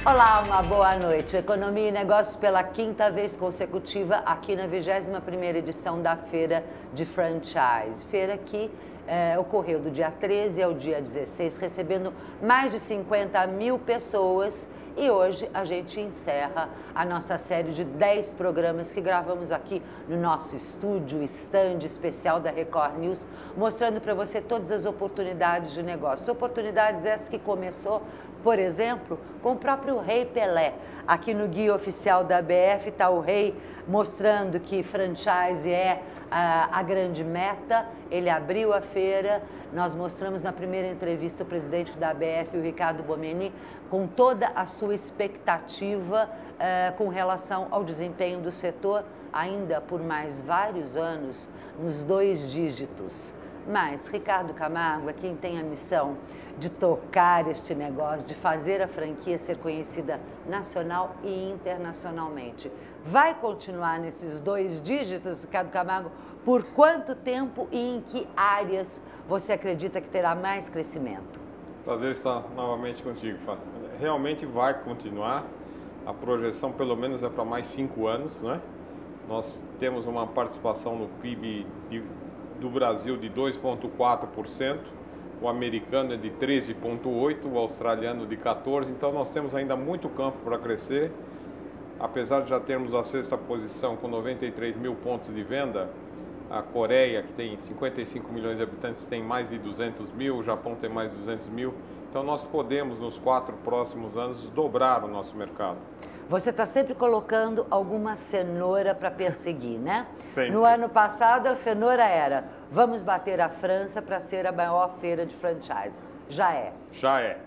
Olá, uma boa noite. Economia e Negócios pela quinta vez consecutiva aqui na 21ª edição da Feira de Franchise. Feira que ocorreu do dia 13 ao dia 16, recebendo mais de 50 mil pessoas. E hoje a gente encerra a nossa série de 10 programas que gravamos aqui no nosso estúdio, stand especial da Record News, mostrando para você todas as oportunidades de negócios. Oportunidades essas que começou, por exemplo, com o próprio Rei Pelé. Aqui no guia oficial da BF está o Rei mostrando que franchise é a grande meta. Ele abriu a feira, nós mostramos na primeira entrevista o presidente da ABF, o Ricardo Bomeni, com toda a sua expectativa com relação ao desempenho do setor, ainda por mais vários anos, nos 2 dígitos. Mas Ricardo Camargo é quem tem a missão de tocar este negócio, de fazer a franquia ser conhecida nacional e internacionalmente. Vai continuar nesses 2 dígitos, Ricardo Camargo? Por quanto tempo e em que áreas você acredita que terá mais crescimento? Prazer estar novamente contigo, Fábio. Realmente vai continuar. A projeção pelo menos é para mais 5 anos, né? Nós temos uma participação no PIB do Brasil de 2,4%, o americano é de 13,8%, o australiano de 14%, então nós temos ainda muito campo para crescer. Apesar de já termos a 6ª posição com 93 mil pontos de venda, a Coreia, que tem 55 milhões de habitantes, tem mais de 200 mil, o Japão tem mais de 200 mil, então nós podemos nos 4 próximos anos dobrar o nosso mercado. Você está sempre colocando alguma cenoura para perseguir, né? Sempre. No ano passado, a cenoura era: vamos bater a França para ser a maior feira de franchise. Já é. Já é.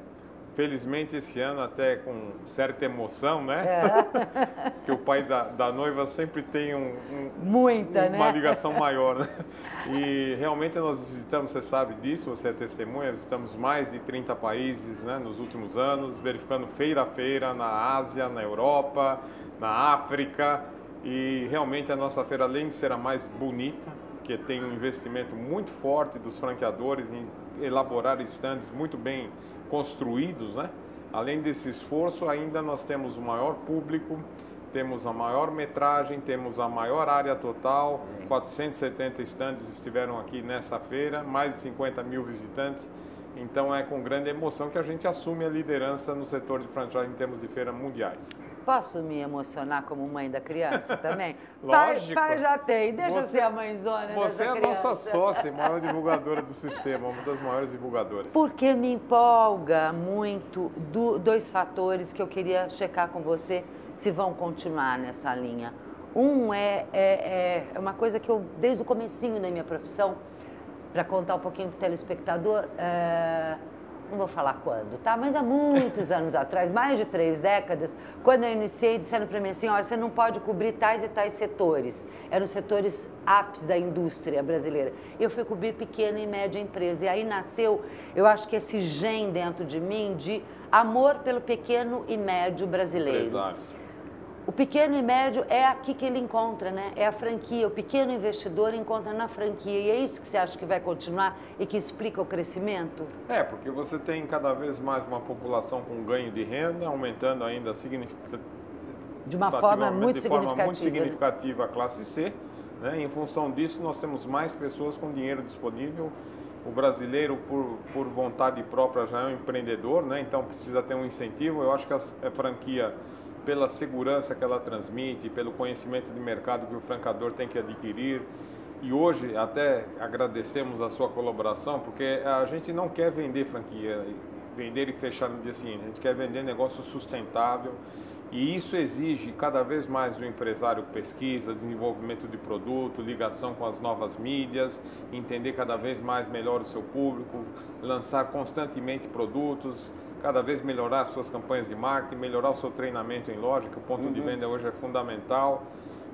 Felizmente, esse ano, até com certa emoção, né? É. Que o pai da noiva sempre tem uma ligação maior, né? E realmente nós visitamos, você sabe disso, você é testemunha, visitamos mais de 30 países, né, nos últimos anos, verificando feira a feira na Ásia, na Europa, na África. E realmente a nossa feira, além de ser a mais bonita, que tem um investimento muito forte dos franqueadores em elaborar estandes muito bem construídos, né? Além desse esforço, ainda nós temos o maior público, temos a maior metragem, temos a maior área total, 470 estandes estiveram aqui nessa feira, mais de 50 mil visitantes. Então é com grande emoção que a gente assume a liderança no setor de franchise em termos de feiras mundiais. Posso me emocionar como mãe da criança também? Lógico. Pai já tem, deixa ser a mãezona Você dessa é a criança. nossa sócia, maior divulgadora do sistema, uma das maiores divulgadoras. Porque me empolga muito 2 fatores que eu queria checar com você se vão continuar nessa linha. Um é uma coisa que eu, desde o comecinho da minha profissão, para contar um pouquinho para o telespectador, não vou falar quando, tá? Mas há muitos anos atrás, mais de 3 décadas, quando eu iniciei, disseram para mim assim: olha, você não pode cobrir tais e tais setores. Eram os setores ápice da indústria brasileira. Eu fui cobrir pequena e média empresa. E aí nasceu, eu acho que esse gene dentro de mim de amor pelo pequeno e médio brasileiro. Empresários. O pequeno e médio é aqui que ele encontra, né? É a franquia. O pequeno investidor encontra na franquia. E é isso que você acha que vai continuar e que explica o crescimento? É, porque você tem cada vez mais uma população com ganho de renda, aumentando ainda de uma forma muito significativa a classe C. Né? Em função disso, nós temos mais pessoas com dinheiro disponível. O brasileiro, por vontade própria, já é um empreendedor, né? Então precisa ter um incentivo. Eu acho que a franquia, pela segurança que ela transmite, pelo conhecimento de mercado que o franqueador tem que adquirir. E hoje até agradecemos a sua colaboração, porque a gente não quer vender franquia, vender e fechar no dia seguinte. A gente quer vender negócio sustentável. E isso exige cada vez mais do empresário pesquisa, desenvolvimento de produto, ligação com as novas mídias, entender cada vez mais melhor o seu público, lançar constantemente produtos, cada vez melhorar suas campanhas de marketing, melhorar o seu treinamento em loja, que o ponto de venda hoje é fundamental.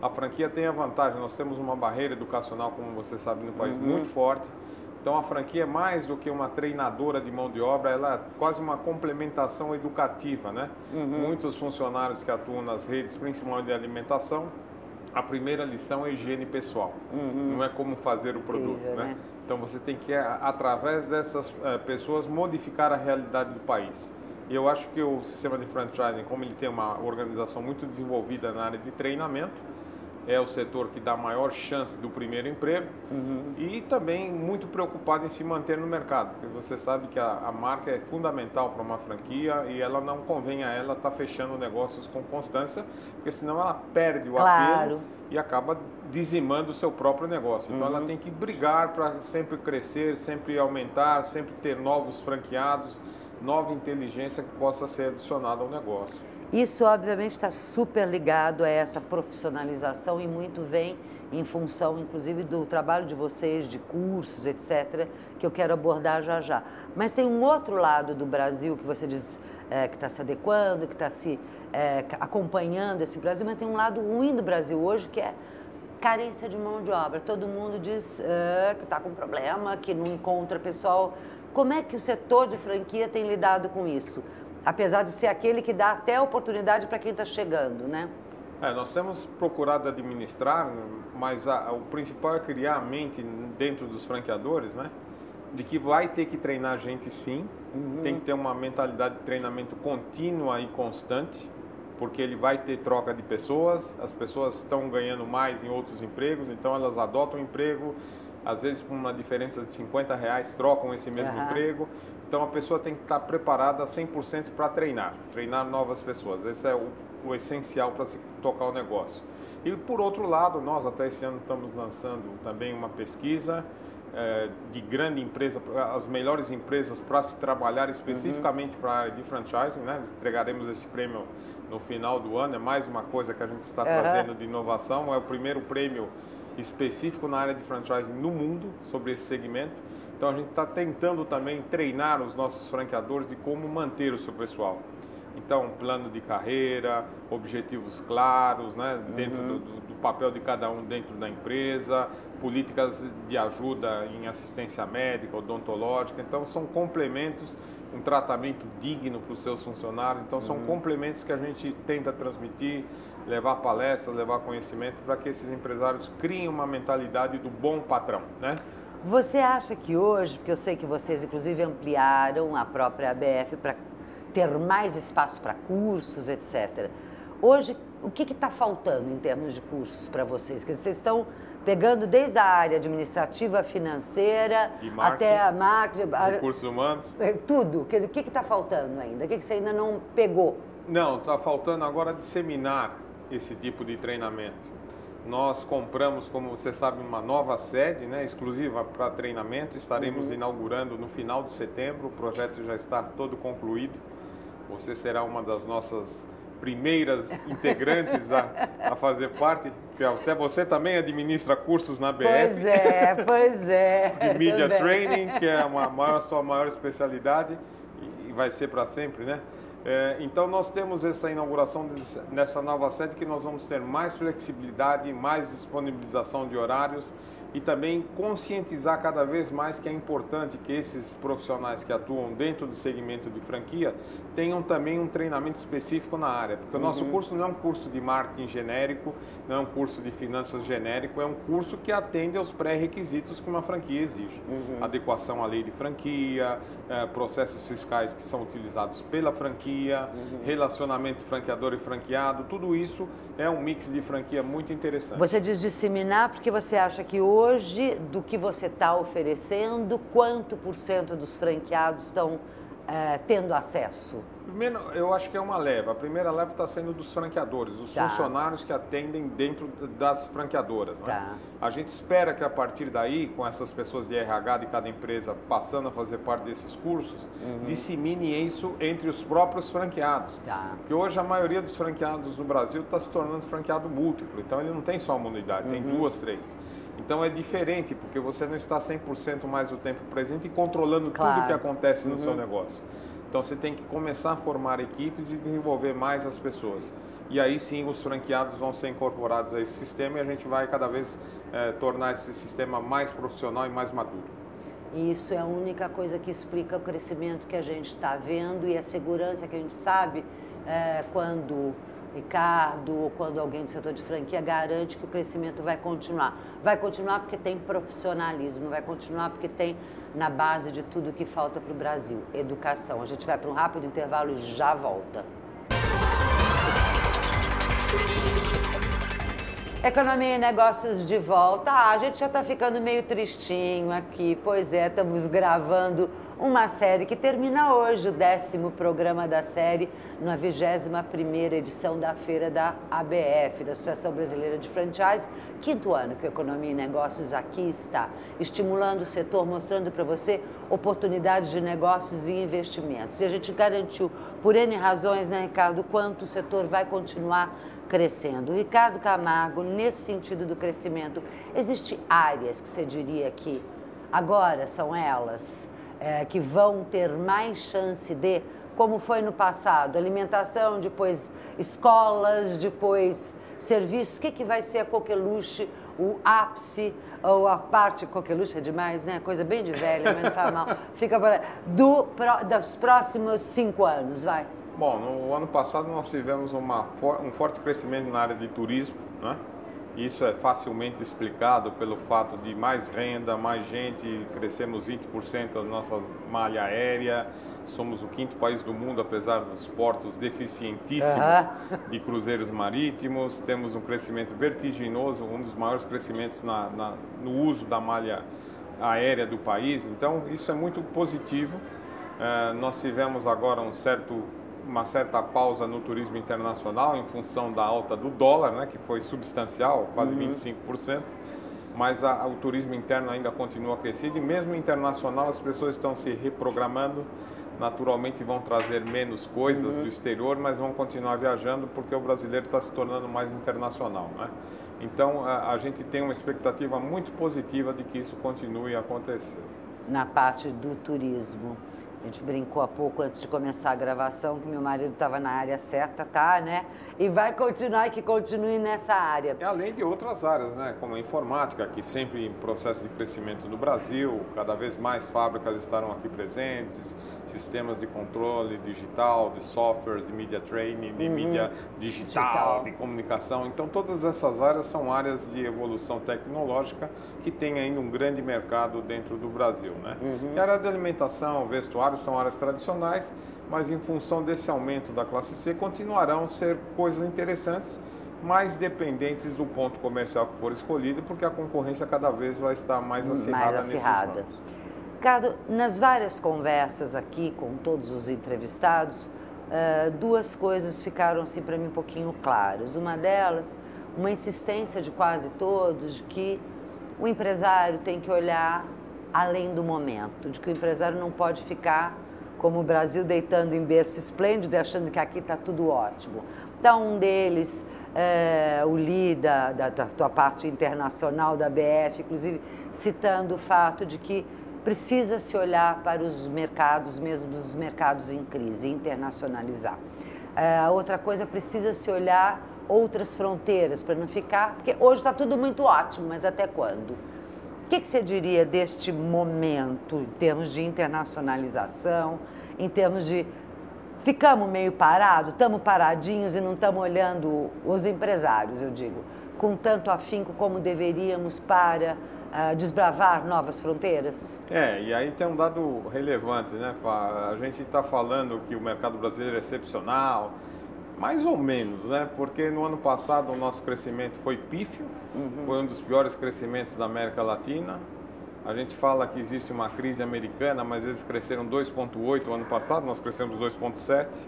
A franquia tem a vantagem, nós temos uma barreira educacional, como você sabe, no país muito forte. Então a franquia é mais do que uma treinadora de mão de obra, ela é quase uma complementação educativa, né? Muitos funcionários que atuam nas redes, principalmente de alimentação, a primeira lição é higiene pessoal, não é como fazer o produto, né? Então você tem que, através dessas pessoas, modificar a realidade do país. E eu acho que o sistema de franchising, como ele tem uma organização muito desenvolvida na área de treinamento, é o setor que dá maior chance do primeiro emprego e também muito preocupado em se manter no mercado, porque você sabe que a marca é fundamental para uma franquia e ela não convém a ela estar fechando negócios com constância, porque senão ela perde o apelo e acaba dizimando o seu próprio negócio. Então ela tem que brigar para sempre crescer, sempre aumentar, sempre ter novos franqueados, nova inteligência que possa ser adicionada ao negócio. Isso, obviamente, está super ligado a essa profissionalização e muito vem em função, inclusive, do trabalho de vocês, de cursos, etc., que eu quero abordar já já. Mas tem um outro lado do Brasil que você diz que está se adequando, que está se acompanhando esse Brasil, mas tem um lado ruim do Brasil hoje, que é carência de mão de obra. Todo mundo diz que está com problema, que não encontra pessoal. Como é que o setor de franquia tem lidado com isso? Apesar de ser aquele que dá até oportunidade para quem está chegando, né? Nós temos procurado administrar, mas o principal é criar a mente dentro dos franqueadores, né? De que vai ter que treinar gente sim, tem que ter uma mentalidade de treinamento contínua e constante, porque ele vai ter troca de pessoas, as pessoas estão ganhando mais em outros empregos, então elas adotam o emprego, às vezes com uma diferença de R$50 trocam esse mesmo emprego. Então a pessoa tem que estar preparada 100% para treinar novas pessoas. Esse é o essencial para se tocar o negócio. E por outro lado, nós até esse ano estamos lançando também uma pesquisa de grande empresa, as melhores empresas para se trabalhar especificamente para a área de franchising, né? Entregaremos esse prêmio no final do ano, é mais uma coisa que a gente está trazendo de inovação, é o primeiro prêmio específico na área de franchising no mundo sobre esse segmento. Então a gente está tentando também treinar os nossos franqueadores de como manter o seu pessoal. Então, plano de carreira, objetivos claros, né, dentro do papel de cada um dentro da empresa, políticas de ajuda em assistência médica, odontológica. Então, são complementos, um tratamento digno para os seus funcionários. Então, são complementos que a gente tenta transmitir, levar palestras, levar conhecimento para que esses empresários criem uma mentalidade do bom patrão, né? Você acha que hoje, porque eu sei que vocês inclusive ampliaram a própria ABF para ter mais espaço para cursos, etc. Hoje, o que está faltando em termos de cursos para vocês? Quer dizer, vocês estão pegando desde a área administrativa, financeira, até a marketing, recursos humanos. Tudo. Quer dizer, o que está faltando ainda? O que você ainda não pegou? Não, está faltando agora disseminar esse tipo de treinamento. Nós compramos, como você sabe, uma nova sede, né, exclusiva para treinamento. Estaremos inaugurando no final de setembro. O projeto já está todo concluído. Você será uma das nossas primeiras integrantes a fazer parte. Porque até você também administra cursos na BF. Pois é. De Media Training, que é a sua maior especialidade e vai ser para sempre, né? Então nós temos essa inauguração nessa nova sede que nós vamos ter mais flexibilidade, mais disponibilização de horários e também conscientizar cada vez mais que é importante que esses profissionais que atuam dentro do segmento de franquia tenham também um treinamento específico na área, porque o nosso curso não é um curso de marketing genérico, não é um curso de finanças genérico, é um curso que atende aos pré-requisitos que uma franquia exige. Adequação à lei de franquia, processos fiscais que são utilizados pela franquia, relacionamento franqueador e franqueado, tudo isso é um mix de franquia muito interessante. Você diz disseminar porque você acha que hoje, do que você está oferecendo, quanto % dos franqueados estão tendo acesso? Primeiro, eu acho que é uma leva. A primeira leva está sendo dos franqueadores, os funcionários que atendem dentro das franqueadoras. Né? A gente espera que a partir daí, com essas pessoas de RH de cada empresa passando a fazer parte desses cursos, dissemine isso entre os próprios franqueados. Porque hoje a maioria dos franqueados no Brasil está se tornando franqueado múltiplo, então ele não tem só uma unidade, tem 2, 3. Então é diferente, porque você não está 100% mais do tempo presente e controlando tudo o que acontece no seu negócio. Então você tem que começar a formar equipes e desenvolver mais as pessoas. E aí sim os franqueados vão ser incorporados a esse sistema e a gente vai cada vez tornar esse sistema mais profissional e mais maduro. Isso é a única coisa que explica o crescimento que a gente está vendo e a segurança que a gente sabe quando Ricardo ou quando alguém do setor de franquia garante que o crescimento vai continuar. Vai continuar porque tem profissionalismo, vai continuar porque tem na base de tudo que falta para o Brasil, educação. A gente vai para um rápido intervalo e já volta. Economia e negócios de volta. A gente já está ficando meio tristinho aqui. Pois é, estamos gravando uma série que termina hoje, o 10º programa da série, na 21ª edição da Feira da ABF, da Associação Brasileira de Franchise. 5º ano que a Economia e Negócios aqui está, estimulando o setor, mostrando para você oportunidades de negócios e investimentos. E a gente garantiu, por N razões, né, Ricardo, quanto o setor vai continuar crescendo. O Ricardo Camargo, nesse sentido do crescimento, existem áreas que você diria que agora são elas que vão ter mais chance de, como foi no passado, alimentação, depois escolas, depois serviços. O que vai ser a coqueluche, o ápice, ou a parte, coqueluche é demais, né? Coisa bem de velha, mas não faz mal. Fica dos próximos 5 anos, vai. Bom, no ano passado nós tivemos um forte crescimento na área de turismo, né? Isso é facilmente explicado pelo fato de mais renda, mais gente, crescemos 20% da nossa malha aérea, somos o 5º país do mundo, apesar dos portos deficientíssimos de cruzeiros marítimos, temos um crescimento vertiginoso, um dos maiores crescimentos no uso da malha aérea do país, então isso é muito positivo. Nós tivemos agora uma certa pausa no turismo internacional em função da alta do dólar, né, que foi substancial, quase 25%, mas o turismo interno ainda continua crescido e mesmo internacional as pessoas estão se reprogramando, naturalmente vão trazer menos coisas do exterior, mas vão continuar viajando porque o brasileiro está se tornando mais internacional, né? Então a gente tem uma expectativa muito positiva de que isso continue a acontecer. Na parte do turismo. A gente brincou há pouco, antes de começar a gravação, que meu marido estava na área certa, tá, né? E vai continuar, que continue nessa área. Além de outras áreas, né? Como a informática, que sempre em processo de crescimento no Brasil, cada vez mais fábricas estarão aqui presentes, sistemas de controle digital, de softwares, de media training, de mídia digital, de comunicação. Então, todas essas áreas são áreas de evolução tecnológica que tem ainda um grande mercado dentro do Brasil, né? E a área de alimentação, vestuário, são áreas tradicionais, mas em função desse aumento da classe C, continuarão a ser coisas interessantes, mais dependentes do ponto comercial que for escolhido, porque a concorrência cada vez vai estar mais acirrada nesses ramos. Ricardo, nas várias conversas aqui com todos os entrevistados, 2 coisas ficaram assim para mim um pouquinho claras. Uma delas, uma insistência de quase todos de que o empresário tem que olhar além do momento, de que o empresário não pode ficar como o Brasil deitando em berço esplêndido e achando que aqui está tudo ótimo. Então, um deles, o Li, da tua parte internacional da BF, inclusive citando o fato de que precisa se olhar para os mercados, mesmo os mercados em crise, internacionalizar. Outra coisa, precisa se olhar outras fronteiras para não ficar, porque hoje está tudo muito ótimo, mas até quando? O que você diria deste momento, em termos de internacionalização, em termos de... Ficamos meio parados, estamos paradinhos e não estamos olhando os empresários, eu digo, com tanto afinco como deveríamos para desbravar novas fronteiras? E aí tem um dado relevante, né, Fá? A gente está falando que o mercado brasileiro é excepcional, mais ou menos, né? Porque no ano passado o nosso crescimento foi pífio, foi um dos piores crescimentos da América Latina. A gente fala que existe uma crise americana, mas eles cresceram 2,8% ano passado, nós crescemos 2,7%.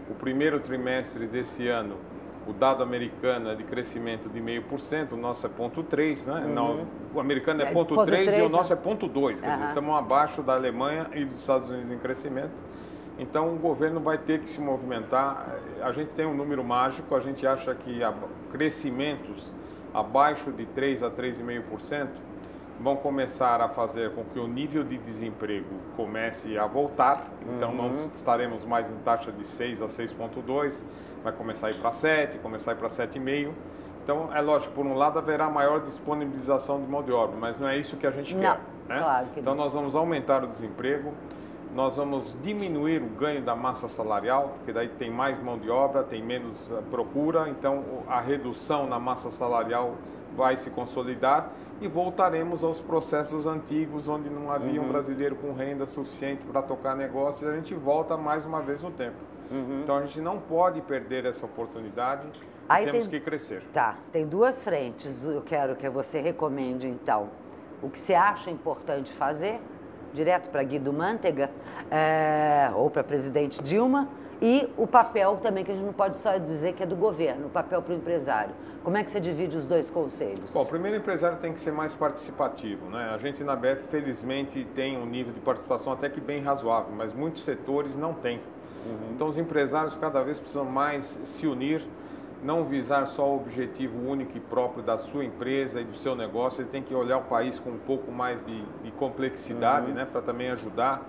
O primeiro trimestre desse ano, o dado americano é de crescimento de 0,5%, o nosso é 0,3%, né? Não, o americano é 0,3% e o nosso é 0,2%, quer dizer, estamos abaixo da Alemanha e dos Estados Unidos em crescimento. Então, o governo vai ter que se movimentar. A gente tem um número mágico, a gente acha que crescimentos abaixo de 3% a 3,5% vão começar a fazer com que o nível de desemprego comece a voltar. Então, não estaremos mais em taxa de 6% a 6,2%, vai começar a ir para 7%, começar a ir para 7,5%. Então, é lógico, por um lado haverá maior disponibilização de mão de obra, mas não é isso que a gente quer. Né? Claro que então, nós vamos aumentar o desemprego, nós vamos diminuir o ganho da massa salarial, porque daí tem mais mão de obra, tem menos procura, então a redução na massa salarial vai se consolidar e voltaremos aos processos antigos, onde não havia um brasileiro com renda suficiente para tocar negócio, e a gente volta mais uma vez no tempo. Então a gente não pode perder essa oportunidade, temos que crescer. Tá, tem duas frentes, eu quero que você recomende então. O que você acha importante fazer, direto para Guido Mantega, ou para presidente Dilma, e o papel também, que a gente não pode só dizer que é do governo, o papel para o empresário. Como é que você divide os dois conselhos? Bom, primeiro o empresário tem que ser mais participativo, né? A gente na BF, felizmente, tem um nível de participação até que bem razoável, mas muitos setores não têm. Então os empresários cada vez precisam mais se unir, não visar só o objetivo único e próprio da sua empresa e do seu negócio, ele tem que olhar o país com um pouco mais de complexidade, né, para também ajudar.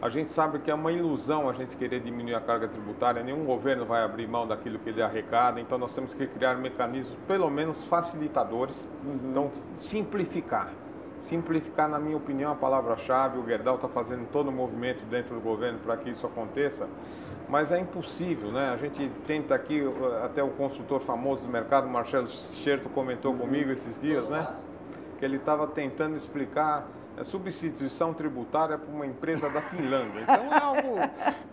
A gente sabe que é uma ilusão a gente querer diminuir a carga tributária, nenhum governo vai abrir mão daquilo que ele arrecada, então nós temos que criar mecanismos, pelo menos facilitadores, então simplificar. Simplificar, na minha opinião, é a palavra-chave. O Gerdau está fazendo todo o movimento dentro do governo para que isso aconteça, mas é impossível, né? A gente tenta aqui, até o consultor famoso do mercado, Marcelo Scherto, comentou comigo esses dias, né? Que ele estava tentando explicar a substituição tributária para uma empresa da Finlândia. Então é algo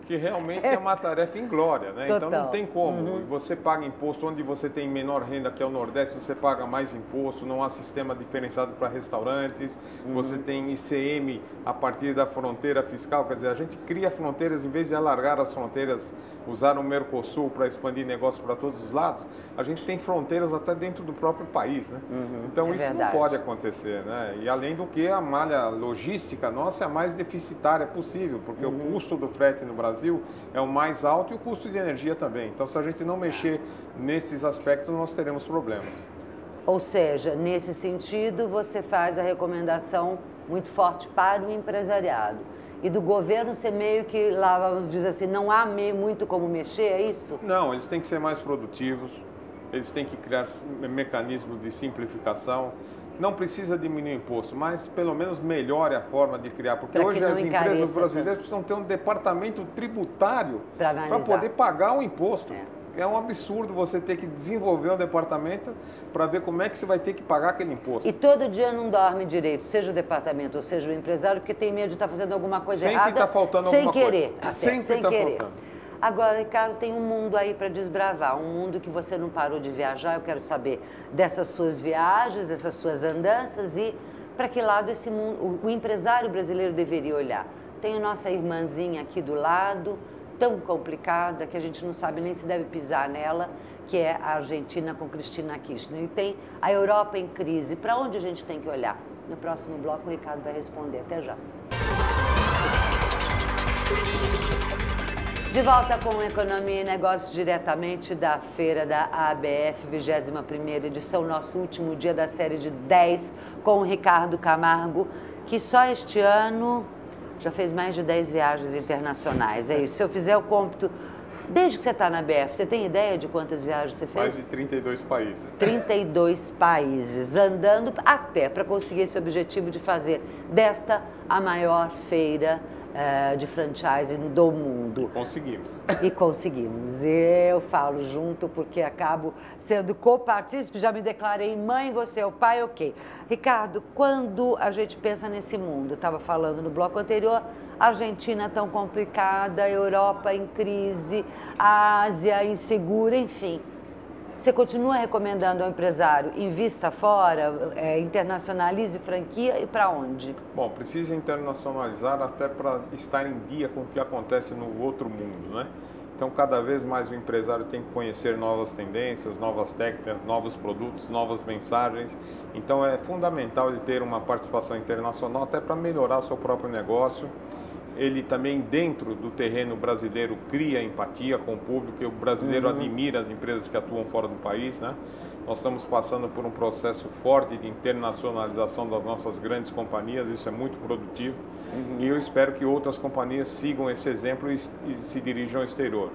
que realmente é uma tarefa inglória, né? Então não tem como. Você paga imposto onde você tem menor renda, que é o Nordeste, você paga mais imposto, não há sistema diferenciado para restaurantes, você tem ICM a partir da fronteira fiscal, quer dizer, a gente cria fronteiras, em vez de alargar as fronteiras, usar o Mercosul para expandir negócio para todos os lados, a gente tem fronteiras até dentro do próprio país, né? Então isso não pode acontecer, né? E além do que, a malha logística nossa é a mais deficitária possível, porque o custo do frete no Brasil é o mais alto e o custo de energia também. Então, se a gente não mexer nesses aspectos, nós teremos problemas. Ou seja, nesse sentido, você faz a recomendação muito forte para o empresariado. E do governo ser meio que, lá vamos dizer assim, não há muito como mexer, é isso? Não, eles têm que ser mais produtivos, eles têm que criar mecanismos de simplificação. Não precisa diminuir o imposto, mas pelo menos melhore a forma de criar, porque hoje as empresas brasileiras precisam ter um departamento tributário para poder pagar o imposto. É um absurdo você ter que desenvolver um departamento para ver como é que você vai ter que pagar aquele imposto. E todo dia não dorme direito, seja o departamento ou seja o empresário, porque tem medo de estar fazendo alguma coisa errada. Sempre está faltando alguma coisa. Sempre está faltando. Agora, Ricardo, tem um mundo aí para desbravar, um mundo que você não parou de viajar. Eu quero saber dessas suas viagens, dessas suas andanças e para que lado esse mundo, o empresário brasileiro deveria olhar. Tem a nossa irmãzinha aqui do lado, tão complicada que a gente não sabe nem se deve pisar nela, que é a Argentina com Cristina Kirchner. E tem a Europa em crise. Para onde a gente tem que olhar? No próximo bloco o Ricardo vai responder. Até já. De volta com Economia e Negócios, diretamente da feira da ABF, 21ª edição, nosso último dia da série de 10, com o Ricardo Camargo, que só este ano já fez mais de 10 viagens internacionais. É isso, se eu fizer o cômputo, desde que você está na ABF, você tem ideia de quantas viagens você fez? Mais de 32 países. 32 países, andando até para conseguir esse objetivo de fazer desta a maior feira de franchising do mundo. Conseguimos. E conseguimos. Eu falo junto porque acabo sendo copartícipe, já me declarei mãe, você é o pai, ok. Ricardo, quando a gente pensa nesse mundo, estava falando no bloco anterior, Argentina tão complicada, Europa em crise, Ásia insegura, enfim. Você continua recomendando ao empresário, invista fora, internacionalize franquia e para onde? Bom, precisa internacionalizar até para estar em dia com o que acontece no outro mundo, né? Então, cada vez mais o empresário tem que conhecer novas tendências, novas técnicas, novos produtos, novas mensagens. Então, é fundamental ele ter uma participação internacional até para melhorar o seu próprio negócio. Ele também, dentro do terreno brasileiro, cria empatia com o público, e o brasileiro admira as empresas que atuam fora do país, né? Nós estamos passando por um processo forte de internacionalização das nossas grandes companhias, isso é muito produtivo, e eu espero que outras companhias sigam esse exemplo e se dirijam ao exterior.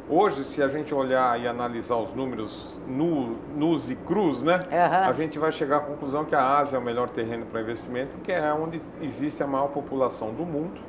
Hoje, se a gente olhar e analisar os números nus e crus, né? A gente vai chegar à conclusão que a Ásia é o melhor terreno para investimento, porque é onde existe a maior população do mundo,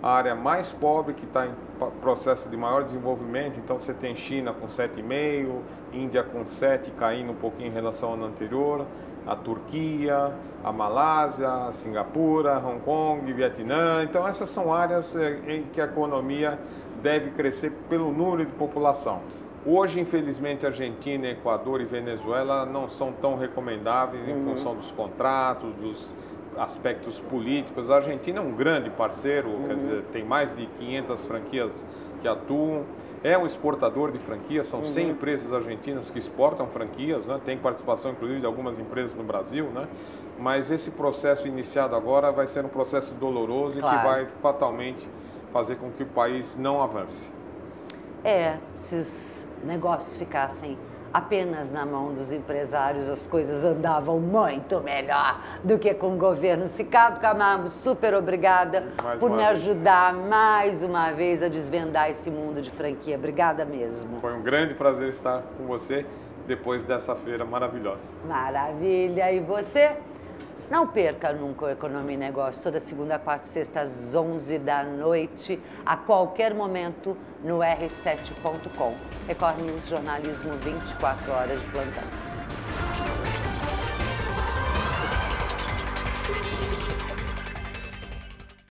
a área mais pobre, que está em processo de maior desenvolvimento. Então você tem China com 7,5, Índia com 7, caindo um pouquinho em relação ao ano anterior, a Turquia, a Malásia, a Singapura, Hong Kong, Vietnã. Então essas são áreas em que a economia deve crescer pelo número de população. Hoje, infelizmente, Argentina, Equador e Venezuela não são tão recomendáveis em função dos contratos, dos aspectos políticos. A Argentina é um grande parceiro, quer dizer, tem mais de 500 franquias que atuam. É um exportador de franquias, são 100 empresas argentinas que exportam franquias, né? Tem participação, inclusive, de algumas empresas no Brasil, né? Mas esse processo iniciado agora vai ser um processo doloroso e que vai fatalmente fazer com que o país não avance. Se os negócios ficassem apenas na mão dos empresários, as coisas andavam muito melhor do que com o governo. Ricardo Camargo, super obrigada por me ajudar mais uma vez a desvendar esse mundo de franquia. Obrigada mesmo. Foi um grande prazer estar com você depois dessa feira maravilhosa. Maravilha. E você? Não perca nunca o Economia e Negócio, toda segunda, quarta e sexta, às 11 da noite, a qualquer momento, no r7.com. Record News, jornalismo 24 horas de plantão.